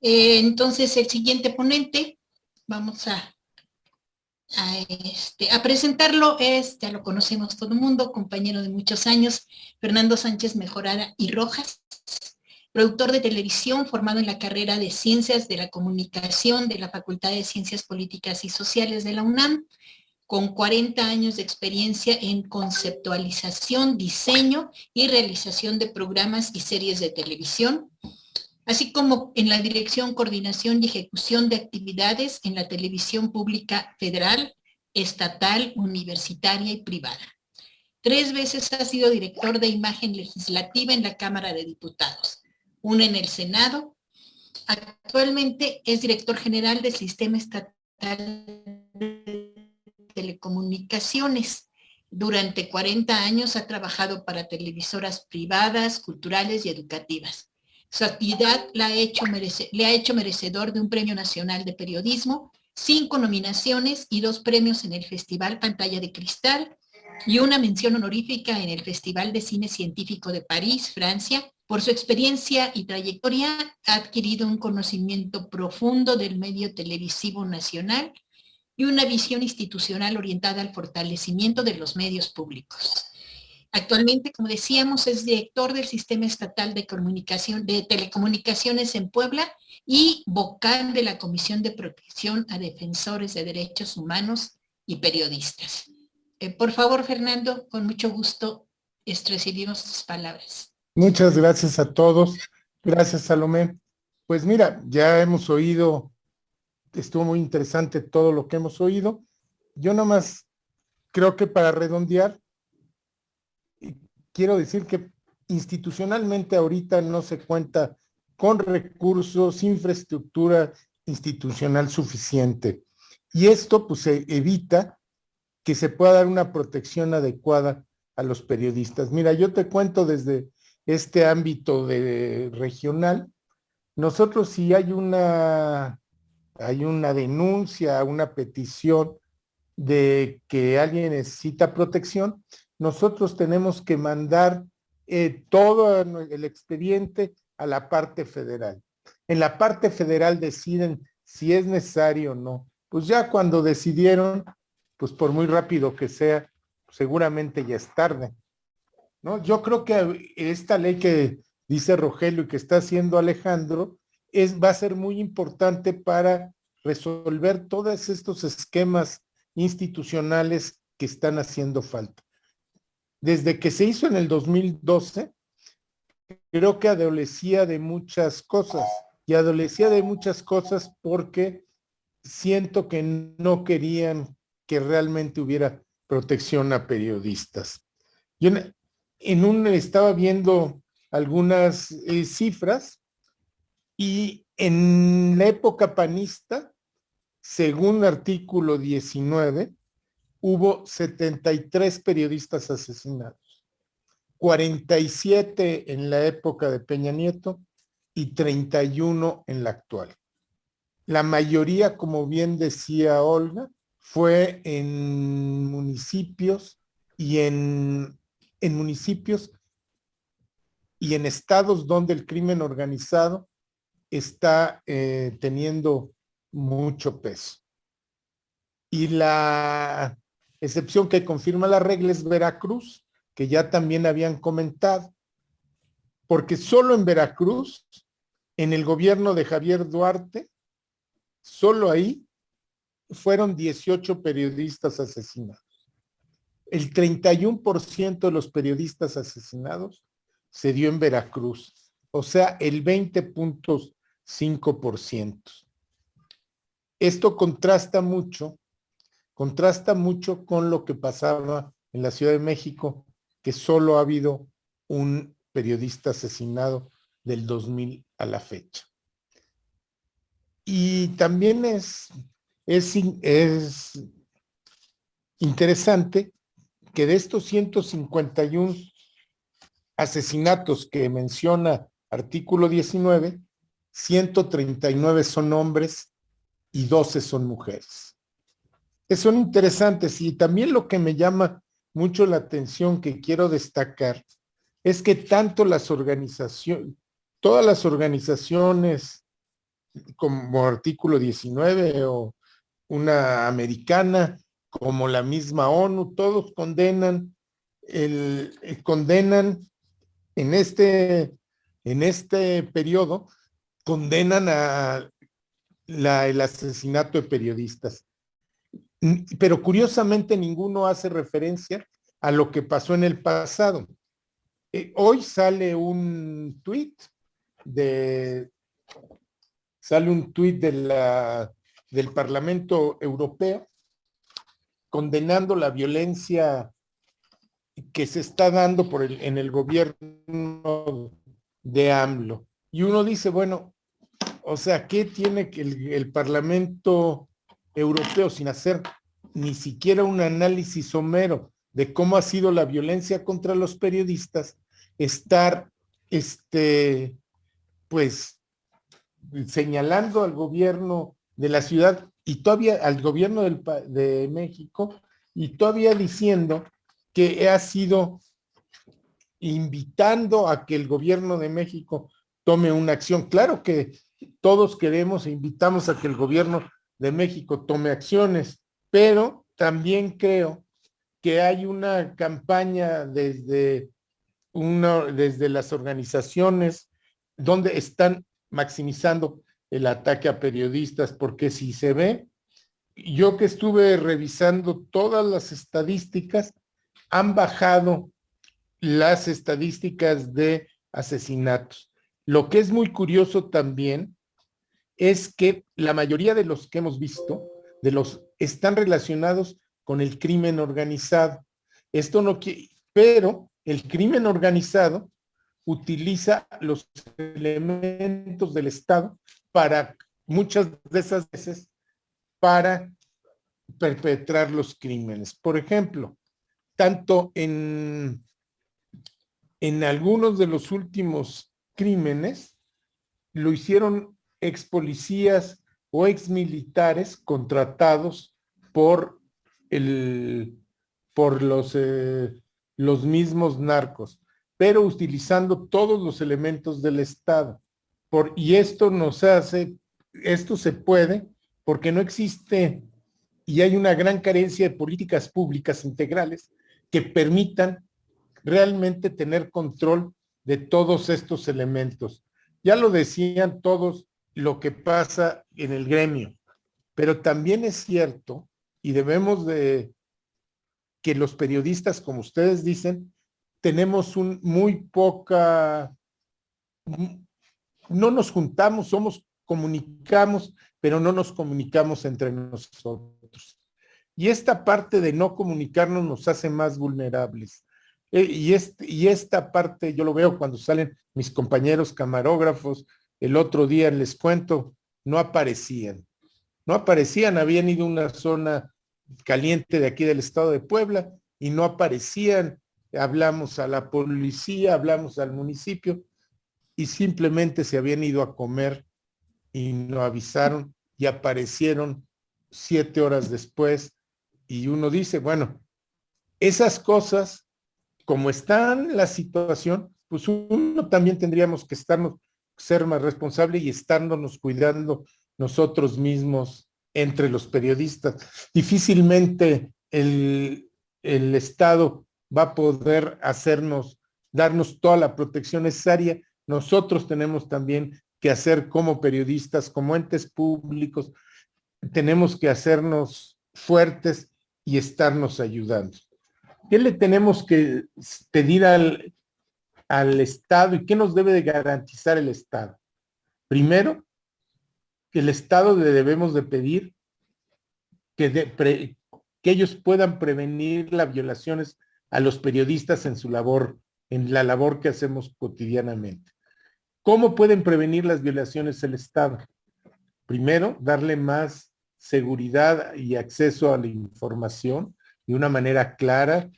Entonces, el siguiente ponente, vamos a presentarlo, ya lo conocemos todo el mundo, compañero de muchos años, Fernando Sánchez Mejorada y Rojas, productor de televisión formado en la carrera de Ciencias de la Comunicación de la Facultad de Ciencias Políticas y Sociales de la UNAM, con 40 años de experiencia en conceptualización, diseño y realización de programas y series de televisión, así como en la dirección, coordinación y ejecución de actividades en la televisión pública federal, estatal, universitaria y privada. 3 veces ha sido director de imagen legislativa en la Cámara de Diputados, una en el Senado. Actualmente es director general del Sistema Estatal de Telecomunicaciones. Durante 40 años ha trabajado para televisoras privadas, culturales y educativas. Su actividad le ha hecho merecedor de un Premio Nacional de Periodismo, 5 nominaciones y 2 premios en el Festival Pantalla de Cristal y una mención honorífica en el Festival de Cine Científico de París, Francia. Por su experiencia y trayectoria ha adquirido un conocimiento profundo del medio televisivo nacional y una visión institucional orientada al fortalecimiento de los medios públicos. Actualmente, como decíamos, es director del Sistema Estatal de Telecomunicaciones en Puebla y vocal de la Comisión de Protección a Defensores de Derechos Humanos y Periodistas. Por favor, Fernando, con mucho gusto recibimos sus palabras. Muchas gracias a todos. Gracias, Salomé. Pues mira, ya hemos oído, estuvo muy interesante todo lo que hemos oído. Yo nomás creo que para redondear, quiero decir que institucionalmente ahorita no se cuenta con recursos, infraestructura institucional suficiente. Y esto pues evita que se pueda dar una protección adecuada a los periodistas. Mira, yo te cuento desde este ámbito regional, nosotros si hay una denuncia, una petición de que alguien necesita protección, nosotros tenemos que mandar todo el expediente a la parte federal. En la parte federal deciden si es necesario o no. Pues ya cuando decidieron, pues por muy rápido que sea, seguramente ya es tarde, ¿no? Yo creo que esta ley que dice Rogelio y que está haciendo Alejandro va a ser muy importante para resolver todos estos esquemas institucionales que están haciendo falta. Desde que se hizo en el 2012, creo que adolecía de muchas cosas, y adolecía de muchas cosas porque siento que no querían que realmente hubiera protección a periodistas. Yo estaba viendo algunas cifras y en la época panista, según artículo 19, hubo 73 periodistas asesinados, 47 en la época de Peña Nieto y 31 en la actual. La mayoría, como bien decía Olga, fue en municipios y en municipios y en estados donde el crimen organizado está teniendo mucho peso. Y la excepción que confirma la regla es Veracruz, que ya también habían comentado, porque solo en Veracruz, en el gobierno de Javier Duarte, solo ahí fueron 18 periodistas asesinados. El 31% de los periodistas asesinados se dio en Veracruz, o sea, el 20.5%. Esto contrasta mucho con lo que pasaba en la Ciudad de México, que solo ha habido un periodista asesinado del 2000 a la fecha. Y también es interesante que de estos 151 asesinatos que menciona artículo 19, 139 son hombres y 12 son mujeres. Son interesantes, y también lo que me llama mucho la atención, que quiero destacar, es que tanto todas las organizaciones como Artículo 19 o una americana, como la misma ONU, todos condenan condenan en este periodo, condenan el asesinato de periodistas. Pero curiosamente ninguno hace referencia a lo que pasó en el pasado. Hoy sale un tuit del Parlamento Europeo condenando la violencia que se está dando en el gobierno de AMLO. Y uno dice, bueno, o sea, ¿qué tiene que el Parlamento Europeo, sin hacer ni siquiera un análisis somero de cómo ha sido la violencia contra los periodistas, estar, pues, señalando al gobierno de la ciudad y todavía al gobierno de México y todavía diciendo que ha sido invitando a que el gobierno de México tome una acción? Claro que todos queremos e invitamos a que el gobierno de México tome acciones, pero también creo que hay una campaña desde las organizaciones donde están maximizando el ataque a periodistas, porque si se ve, yo que estuve revisando todas las estadísticas, han bajado las estadísticas de asesinatos. Lo que es muy curioso también es que la mayoría de los que hemos visto, están relacionados con el crimen organizado. Esto no quiere, pero el crimen organizado utiliza los elementos del Estado para muchas de esas veces para perpetrar los crímenes. Por ejemplo, tanto en algunos de los últimos crímenes lo hicieron ex policías o ex militares contratados por los mismos narcos, pero utilizando todos los elementos del Estado. Y esto se puede porque no existe y hay una gran carencia de políticas públicas integrales que permitan realmente tener control de todos estos elementos. Ya lo decían todos lo que pasa en el gremio, pero también es cierto y debemos de que los periodistas, como ustedes dicen, tenemos muy poca, no nos juntamos, comunicamos, pero no nos comunicamos entre nosotros. Y esta parte de no comunicarnos nos hace más vulnerables. Y esta parte yo lo veo cuando salen mis compañeros camarógrafos. El otro día les cuento, no aparecían, habían ido a una zona caliente de aquí del estado de Puebla y no aparecían. Hablamos a la policía, hablamos al municipio y simplemente se habían ido a comer y no avisaron y aparecieron 7 horas después. Y uno dice, bueno, esas cosas, como está la situación, pues uno también tendríamos que ser más responsable y estarnos cuidando nosotros mismos entre los periodistas. Difícilmente el Estado va a poder darnos toda la protección necesaria. Nosotros tenemos también que hacer como periodistas, como entes públicos, tenemos que hacernos fuertes y estarnos ayudando. ¿Qué le tenemos que pedir al Estado y qué nos debe de garantizar el Estado? Primero, que el Estado le debemos de pedir que ellos puedan prevenir las violaciones a los periodistas en la labor que hacemos cotidianamente. ¿Cómo pueden prevenir las violaciones el Estado? Primero, darle más seguridad y acceso a la información de una manera clara,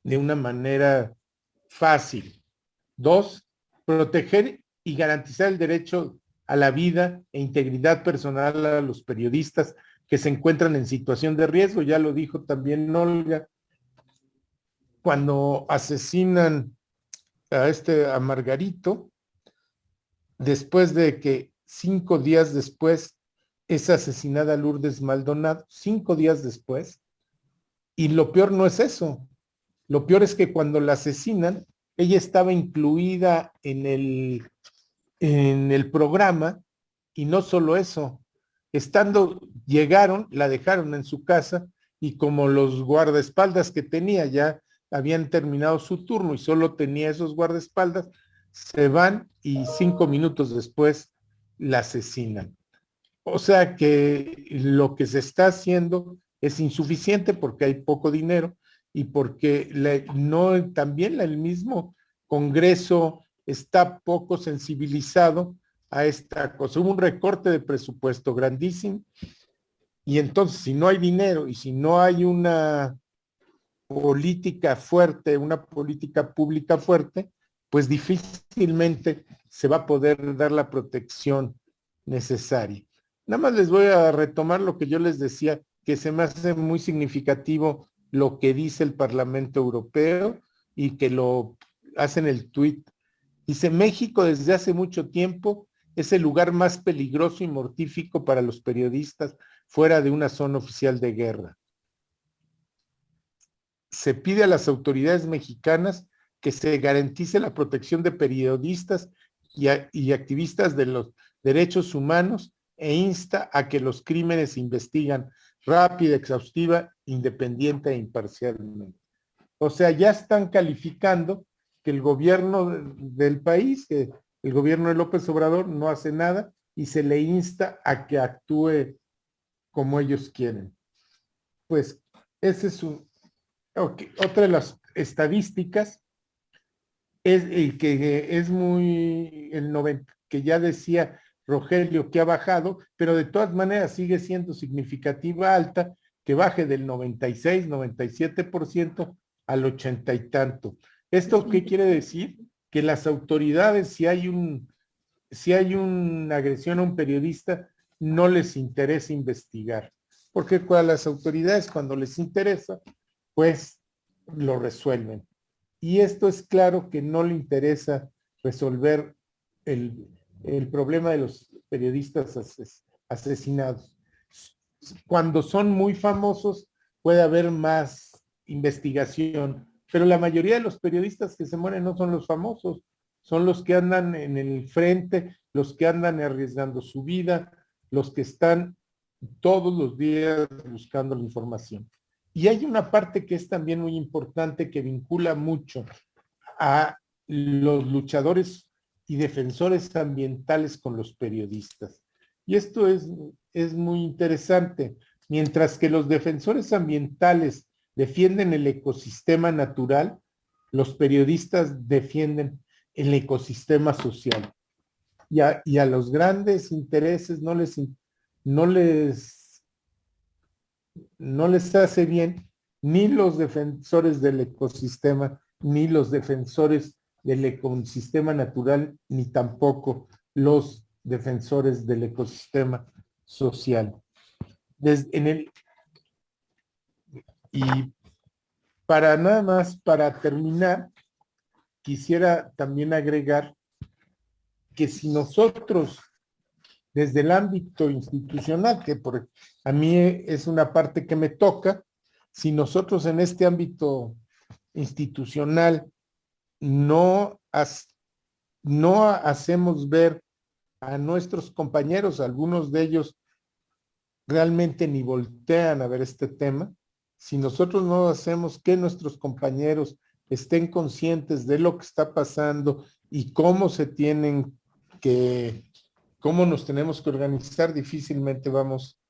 de una manera fácil. 2, proteger y garantizar el derecho a la vida e integridad personal a los periodistas que se encuentran en situación de riesgo. Ya lo dijo también Olga, cuando asesinan a Margarito, después de que 5 días después es asesinada Lourdes Maldonado, 5 días después, y lo peor no es eso, lo peor es que cuando la asesinan, ella estaba incluida en el programa, y no solo eso, llegaron, la dejaron en su casa, y como los guardaespaldas que tenía ya habían terminado su turno y solo tenía esos guardaespaldas, se van y 5 minutos después la asesinan. O sea que lo que se está haciendo es insuficiente porque hay poco dinero y porque también el mismo Congreso está poco sensibilizado a esta cosa. Hubo un recorte de presupuesto grandísimo y entonces si no hay dinero y si no hay una política fuerte, una política pública fuerte, pues difícilmente se va a poder dar la protección necesaria. Nada más les voy a retomar lo que yo les decía, que se me hace muy significativo lo que dice el Parlamento Europeo y que lo hace en el tuit. Dice, México desde hace mucho tiempo es el lugar más peligroso y mortífico para los periodistas fuera de una zona oficial de guerra. Se pide a las autoridades mexicanas que se garantice la protección de periodistas y activistas de los derechos humanos e insta a que los crímenes se investigan rápida, exhaustiva, independiente e imparcialmente. O sea, ya están calificando que el gobierno del país, que el gobierno de López Obrador no hace nada y se le insta a que actúe como ellos quieren. Pues ese es otra de las estadísticas es que es muy el 90, que ya decía Rogelio que ha bajado, pero de todas maneras sigue siendo significativa alta, que baje del 96, 97% al 80 y tanto. ¿Esto qué quiere decir? Que las autoridades, si hay una agresión a un periodista, no les interesa investigar, porque a las autoridades cuando les interesa, pues lo resuelven. Y esto es claro que no le interesa resolver el problema de los periodistas asesinados. Cuando son muy famosos puede haber más investigación, pero la mayoría de los periodistas que se mueren no son los famosos, son los que andan en el frente, los que andan arriesgando su vida, los que están todos los días buscando la información. Y hay una parte que es también muy importante que vincula mucho a los luchadores y defensores ambientales con los periodistas. Y esto es muy interesante. Mientras que los defensores ambientales defienden el ecosistema natural, los periodistas defienden el ecosistema social. Y a los grandes intereses no les hace bien ni los defensores del ecosistema, ni los defensores del ecosistema natural, ni tampoco los defensores del ecosistema social. Y para terminar, quisiera también agregar que si nosotros, desde el ámbito institucional, que a mí es una parte que me toca, si nosotros en este ámbito institucional no hacemos ver a nuestros compañeros, algunos de ellos realmente ni voltean a ver este tema, si nosotros no hacemos que nuestros compañeros estén conscientes de lo que está pasando y cómo nos tenemos que organizar, difícilmente vamos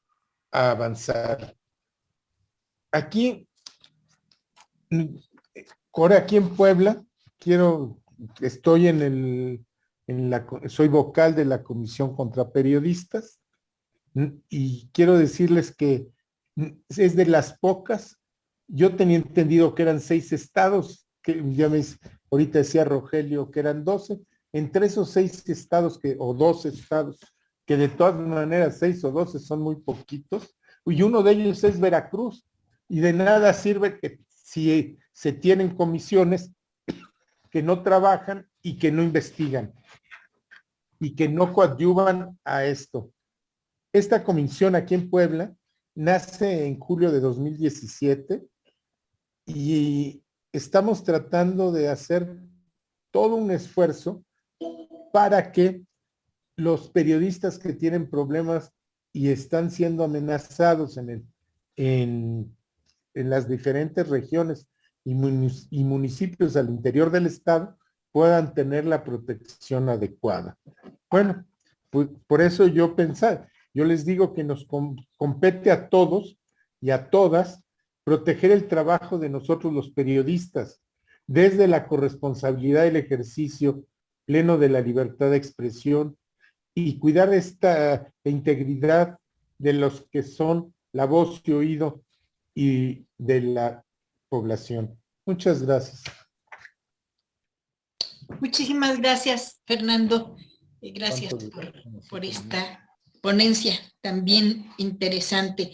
a avanzar. Aquí en Puebla, soy vocal de la Comisión contra Periodistas y quiero decirles que es de las pocas, yo tenía entendido que eran 6 estados, ahorita decía Rogelio que eran 12, entre esos 6 estados o 12 estados, que de todas maneras 6 o 12 son muy poquitos, y uno de ellos es Veracruz, y de nada sirve que si se tienen comisiones que no trabajan y que no investigan. y que no coadyuvan a esto. Esta comisión aquí en Puebla nace en julio de 2017 y estamos tratando de hacer todo un esfuerzo para que los periodistas que tienen problemas y están siendo amenazados en las diferentes regiones y municipios al interior del estado puedan tener la protección adecuada. Bueno, pues por eso yo les digo que nos compete a todos y a todas proteger el trabajo de nosotros los periodistas desde la corresponsabilidad y el ejercicio pleno de la libertad de expresión y cuidar esta integridad de los que son la voz y oído y de la población. Muchas gracias. Muchísimas gracias, Fernando. Gracias por esta ponencia también interesante.